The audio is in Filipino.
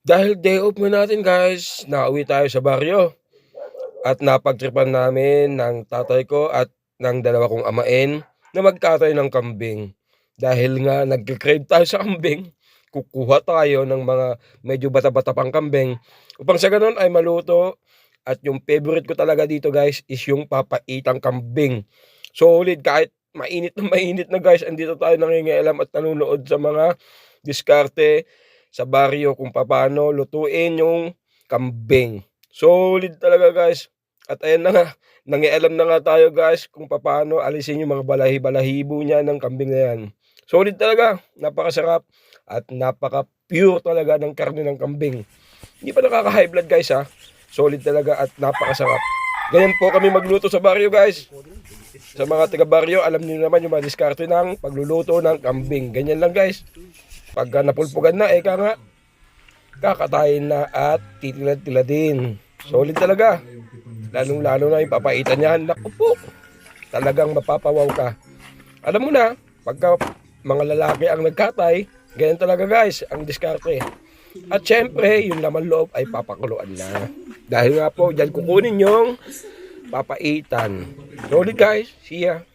Dahil day off mo natin guys, nauwi tayo sa baryo at napagtripan namin ng tatay ko at ng dalawa kong amain na magkatay ng kambing. Dahil nga nagke-crave tayo sa kambing, kukuha tayo ng mga medyo bata-bata pang kambing upang sa gano'n ay maluto. At yung favorite ko talaga dito guys is yung papaitang kambing. Solid kahit mainit na guys, andito tayo nangingialam at nanonood sa mga diskarte sa baryo kung paano lutuin yung kambing. Solid talaga guys. At ayan na nga, nangialam na nga tayo guys kung paano alisin yung mga balahi-balahibo niya ng kambing na yan. Solid talaga, napakasarap at napaka-pure talaga ng karne ng kambing. Hindi pa nakaka-high blood guys ha. Solid talaga at napakasarap. Ganyan po kami magluto sa baryo guys. Sa mga taga baryo, alam niyo naman yung mga diskarte ng pagluluto ng kambing. Ganyan lang guys. Pagka napulpugan na, eka nga, kakatayin na at titilad-tiladin. Solid talaga. Lalong-lalo na yung papaitan niya. Naku po, talagang mapapawaw ka. Alam mo na, pagka mga lalaki ang nagkatay, ganyan talaga guys, ang diskarte. At syempre, yung laman loob ay papakuluan na. Dahil nga po, dyan kukunin yung papaitan. Solid guys, see ya.